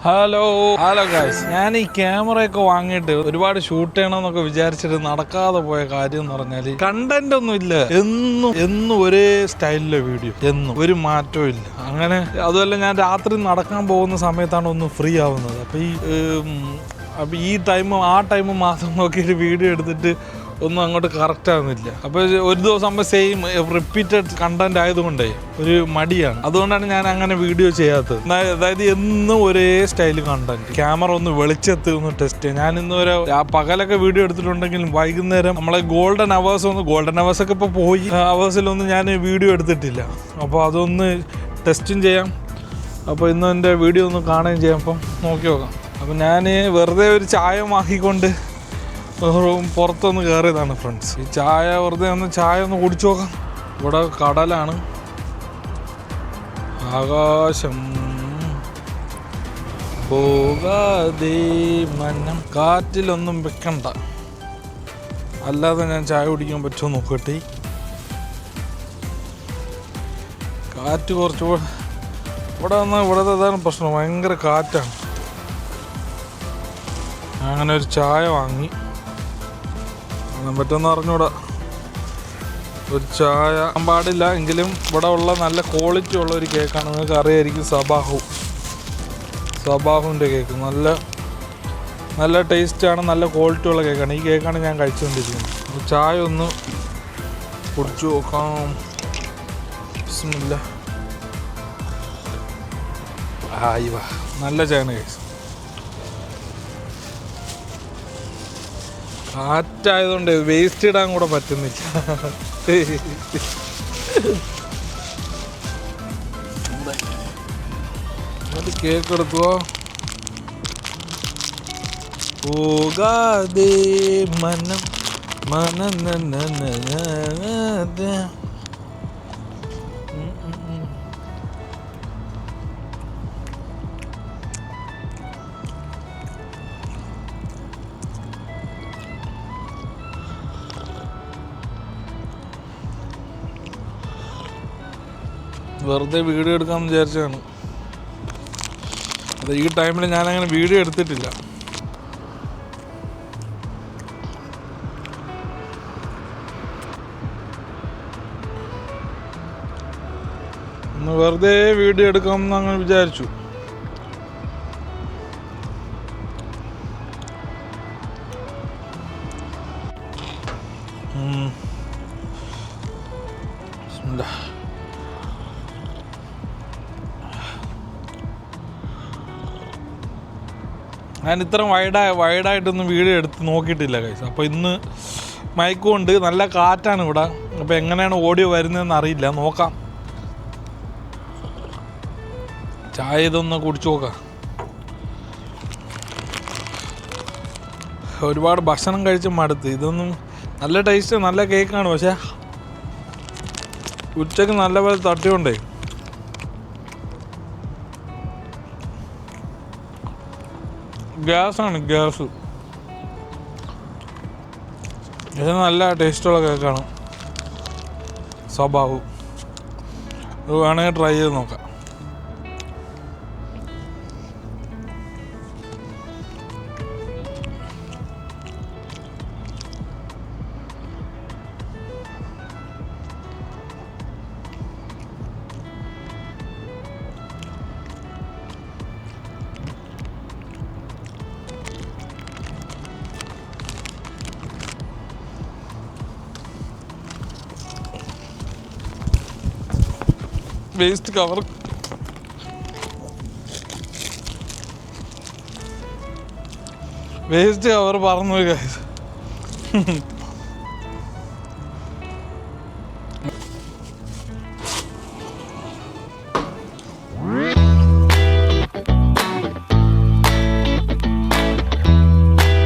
Hello guys, ഞാൻ ഈ ക്യാമറയൊക്കെ വാങ്ങിയിട്ട് ഒരുപാട് ഷൂട്ട് ചെയ്യണമെന്നൊക്കെ വിചാരിച്ചിട്ട് നടക്കാതെ പോയ കാര്യം എന്ന് പറഞ്ഞാല് കണ്ടന്റ് ഒന്നും ഇല്ല. എന്നും ഒരേ സ്റ്റൈലിലെ വീഡിയോ, എന്നും ഒരു മാറ്റവും ഇല്ല. അങ്ങനെ അതുമല്ല, ഞാൻ രാത്രി നടക്കാൻ പോകുന്ന സമയത്താണ് ഒന്ന് ഫ്രീ ആവുന്നത്. അപ്പൊ ഈ ടൈം മാത്രം നോക്കിയിട്ട് വീഡിയോ എടുത്തിട്ട് ഒന്നും അങ്ങോട്ട് കറക്റ്റ് ആവുന്നില്ല. അപ്പോൾ ഒരു ദിവസം സെയിം റിപ്പീറ്റഡ് കണ്ടന്റ് ആയതുകൊണ്ടേ ഒരു മടിയാണ്. അതുകൊണ്ടാണ് ഞാൻ അങ്ങനെ വീഡിയോ ചെയ്യാത്തത്. അതായത് എന്നും ഒരേ സ്റ്റൈൽ കണ്ടന്റ്, ക്യാമറ ഒന്ന് വെളിച്ചെത്തി ഒന്ന് ടെസ്റ്റ് ചെയ്യാം. ഞാൻ ഇന്ന് പകലൊക്കെ വീഡിയോ എടുത്തിട്ടുണ്ടെങ്കിലും വൈകുന്നേരം നമ്മളെ ഗോൾഡൻ അവേഴ്സ് ഒക്കെ ഇപ്പോൾ പോയി അവേഴ്സിലൊന്നും ഞാൻ വീഡിയോ എടുത്തിട്ടില്ല. അപ്പോൾ അതൊന്ന് ടെസ്റ്റും ചെയ്യാം. അപ്പോൾ ഇന്ന് എൻ്റെ വീഡിയോ ഒന്ന് കാണുകയും ചെയ്യാം. അപ്പം നോക്കി നോക്കാം. അപ്പം ഞാൻ വെറുതെ ഒരു ചായ വാങ്ങിക്കൊണ്ട് പുറത്തൊന്ന് കയറിയതാണ് ഫ്രണ്ട്സ്. ഈ വെറുതെ ചായ ഒന്ന് കുടിച്ചു നോക്കാം. ഇവിടെ കടലാണ്, ആകാശം പോകാതെ മനം, കാറ്റിലൊന്നും വെക്കണ്ട. അല്ലാതെ ഞാൻ ചായ കുടിക്കാൻ പറ്റുമോ നോക്കട്ടെ. കാറ്റ് കുറച്ച് ഇവിടുത്തെ അതാണ് പ്രശ്നം, ഭയങ്കര കാറ്റാണ്. അങ്ങനെ ഒരു ചായ വാങ്ങി, പറ്റുമെന്ന് അറിഞ്ഞൂടാ. ഒരു ചായ പാടില്ല എങ്കിലും ഇവിടെ ഉള്ള നല്ല ക്വാളിറ്റി ഉള്ള ഒരു കേക്കാണ്. നിങ്ങൾക്ക് അറിയായിരിക്കും, സബാഹുവിൻ്റെ കേക്ക്. നല്ല ടേസ്റ്റാണ്, നല്ല ക്വാളിറ്റി ഉള്ള കേക്കാണ്. ഈ കേക്കാണ് ഞാൻ കഴിച്ചുകൊണ്ടിരിക്കുന്നത്. ചായ ഒന്ന് കുടിച്ചു നോക്കാം. ബിസ്മില്ലാ. നല്ല ചായയാണ് കഴിച്ചു. കാറ്റായതുകൊണ്ട് വേസ്റ്റ് ഇടാൻ കൂടെ പറ്റുന്നില്ല. അത് കേക്ക് എടുക്കുവോ? പോകാതെ മനം വെറുതെ വീഡിയോ എടുക്കാമെന്ന് വിചാരിച്ചതാണ്. ഈ ടൈമിൽ ഞാനങ്ങനെ വീഡിയോ എടുത്തിട്ടില്ല. ഒന്ന് വെറുതെ വീഡിയോ എടുക്കാമെന്ന് അങ്ങനെ വിചാരിച്ചു. ഞാൻ ഇത്ര വൈഡായിട്ടൊന്നും വീഡിയോ എടുത്ത് നോക്കിയിട്ടില്ല ഗൈസ്. അപ്പോൾ ഇന്ന് മൈക്കും ഉണ്ട്, നല്ല കാറ്റാണ് ഇവിടെ. അപ്പോൾ എങ്ങനെയാണ് ഓഡിയോ വരുന്നതെന്ന് അറിയില്ല, നോക്കാം. ചായ ഇതൊന്ന് കുടിച്ചു നോക്കാം. ഒരുപാട് ഭക്ഷണം കഴിച്ച് മടുത്ത്. ഇതൊന്നും നല്ല ടേസ്റ്റ്, നല്ല കേക്കാണ്. പക്ഷേ ഉച്ചക്ക് നല്ലപോലെ തട്ടിയോണ്ടേ ഗ്യാസ്. ഇത് നല്ല ടേസ്റ്റുള്ള കേക്കാണ്, സബാഹു. ഇത് വേണമെങ്കിൽ ട്രൈ ചെയ്ത് നോക്കാം. വേസ്റ്റ് കവർ പറന്നു പോയി.